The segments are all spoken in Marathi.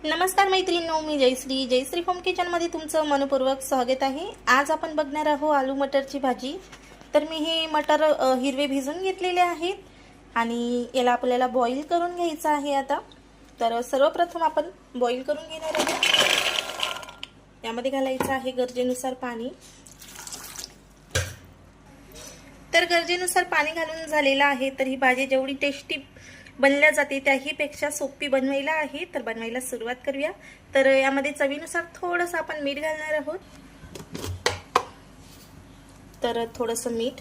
नमस्कार मैत्रिणींनो, मी जयश्री होम किचनमध्ये तुमचं मनपूर्वक स्वागत आहे। आज आपण बघणार आहोत आलू मटरची भाजी। तर मी हे मटर हिरवे भिजवून घेतलेले आहेत आणि याला आपल्याला बॉईल करून घ्यायचं आहे। आता तर सर्वप्रथम आपण बॉईल करून घेणार आहोत। यामध्ये घालायचं आहे गरजेनुसार पाणी। तर गरजेनुसार पाणी घालून झालेलं आहे। तर ही भाजी जेवढी टेस्टी बनल्या जाते त्याही पेक्षा सोपी बनवायला आहे। तर बनवायला सुरुवात करूया। तर यामध्ये चवीनुसार थोडंसं आपण मीठ घालणार आहोत। तर थोडंसं मीठ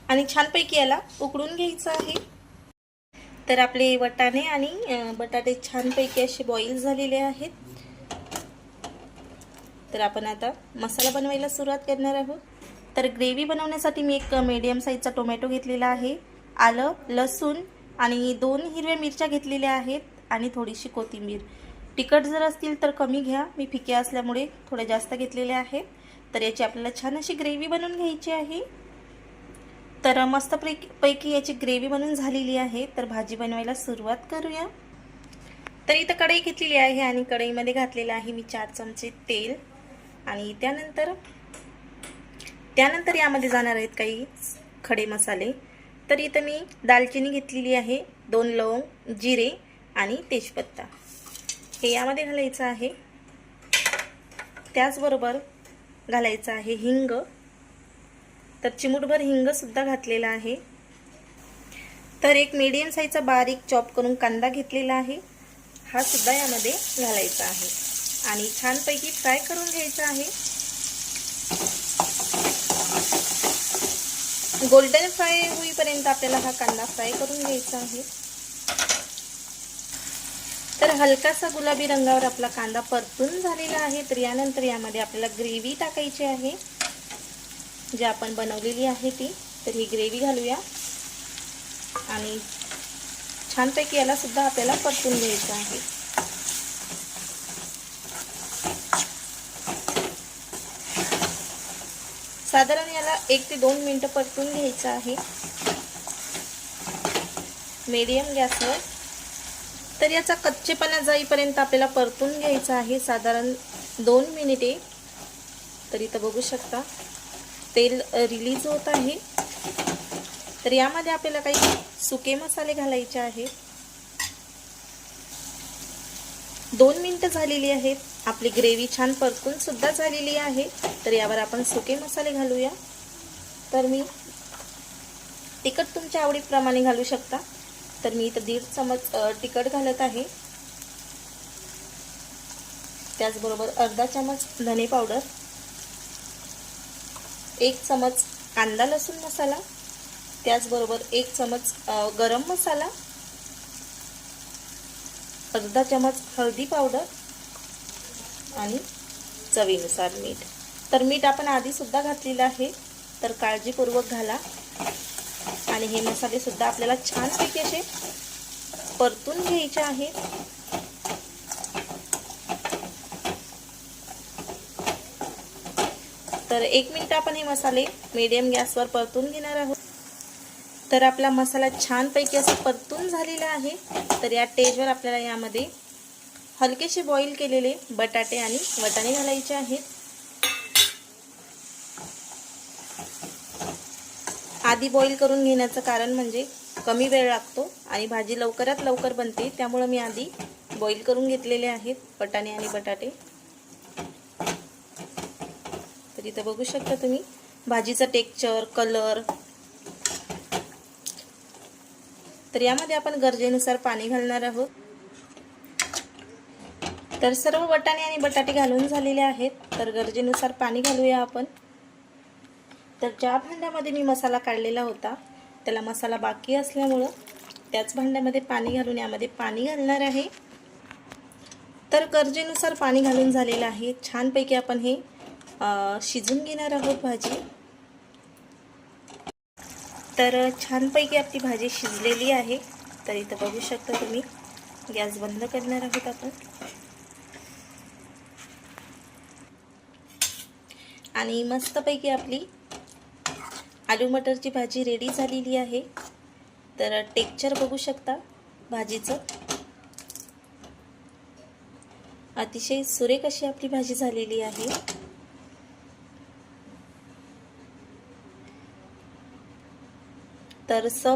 आणि छानपैकी याला उकळून घ्यायचं आहे। तर आपले वाटाणे आणि बटाटे छानपैकी असे बॉईल झालेले आहेत। तर आपण आता मसाला बनवायला सुरुवात करणार आहोत। तर ग्रेव्ही बनवण्यासाठी मी एक मीडियम साईजचा टोमॅटो घेतलेला आहे, आलं, लसूण आणि 2 हिरव्या मिरच्या घेतलेल्या आहेत आणि थोडीशी कोथिंबीर। तिखट जर असतील तर कमी घ्या, मी फिके असल्यामुळे थोडे जास्त घेतलेले आहेत। तर याची आपल्याला छान अशी ग्रेव्ही बनवून घ्यायची आहे। तर मस्तपैकी याची ग्रेव्ही बनवून झालेली आहे। तर भाजी बनवायला सुरुवात करूया। तर इथं कढई घेतलेली आहे आणि कढईमध्ये घातलेलं आहे मी 4 चमचे तेल आणि त्यानंतर यामध्ये जाणार आहेत काही खडे मसाले। तर इथं मी दालचिनी घेतलेली आहे, 2 लवंग, जिरे आणि तेजपत्ता हे यामध्ये घालायचं आहे। त्याचबरोबर घालायचं आहे हिंग। तर चिमूटभर हिंग सुद्धा घातलेला आहे। तर एक मीडियम साईजचा बारीक चॉप करून कांदा घेतलेला आहे, हा सुद्धा यामध्ये घालायचा आहे आणि छानपैकी फ्राय करून घ्यायचा आहे। गोल्डन फ्राय होईपर्यंत आपल्याला हा कांदा फ्राय करून घ्यायचा आहे। तर हलकासा गुलाबी रंगावर आपला कांदा परतून झालेला आहे। तर यानंतर यामध्ये आपल्याला ग्रेव्ही टाकायची आहे जी आपण बनवलेली आहे ती। तर ही ग्रेव्ही घालूया आणि छानपैकी याला सुद्धा आपल्याला परतून घ्यायचं आहे। साधारण याला 1 ते 2 मिनिटं परतून घ्यायचं आहे मीडियम गॅसवर। तर याचा कच्चेपणा जाईपर्यंत आपल्याला परतून घ्यायचं आहे साधारण 2 मिनिटे। तर इथं बघू शकता तेल रिलीज होत आहे। तर यामध्ये आपल्याला काही सुके मसाले घालायचे आहेत। 2 मिनिटं झालेली आहेत, आपली ग्रेव्ही छान परतून सुद्धा झालेली आहे। तर यावर आपण सुके मसाले घालूया। तर मी तिखट तुमच्या आवडीप्रमाणे घालू शकता। तर मी इथं 1.5 चमच तिखट घालत आहे। त्याचबरोबर अर्धा चमच धने पावडर, 1 चमच कांदा लसूण मसाला, त्याचबरोबर 1 चमच गरम मसाला, अर्धा चमच हळदी पावडर आणि चवीनुसार मीठ। तर मीठ आपण आधी सुद्धा घातलेलं आहे, तर काळजीपूर्वक घाला आणि हे मसाले सुद्धा आपल्याला छानपैकी असे परतून घ्यायचे आहेत। तर 1 मिनिट आपण हे मसाले मीडियम गॅसवर परतून घेणार आहोत। तर आपला मसाला छानपैकी असा परतून झालेला आहे। तर या स्टेजवर आपल्याला यामध्ये हलकेसे बॉईल केलेले बटाटे आणि वाटाणे घालायचे आहेत। आधी बॉईल करून घेण्याचं कारण म्हणजे कमी वेळ लागतो आणि भाजी लवकरात लवकर बनते, त्यामुळे मी आधी बॉईल करून घेतलेले आहेत वाटाणे आणि बटाटे। तर इथं बघू शकता तुम्ही भाजीचा टेक्स्चर, कलर। तर यामध्ये आपण गरजेनुसार पाणी घालणार आहोत। तर सर्व वाटाणे आणि बटाटे घालून झालेले आहेत। तर गरजेनुसार पाणी घालूया आपण। तर ज्या भांड्यामध्ये मी मसाला काढलेला होता त्याला मसाला बाकी असल्यामुळे त्याच भांड्यामध्ये पाणी घालून यामध्ये पाणी घालणार आहे। तर गरजेनुसार पाणी घालून झालेलं आहे। छानपैकी आपण हे शिजून घेणार आहोत भाजी। तर छानपैकी आपली भाजी शिजलेली आहे। तर इथं बघू शकता तुम्ही गॅस बंद करणार आहोत आपण आणि मस्तपैकी आपली आलू मटरची भाजी रेडी झालेली आहे। तर टेक्स्चर बघू शकता भाजीचं। अतिशय सुरेख अशी आपली भाजी झालेली आहे। तर सर्व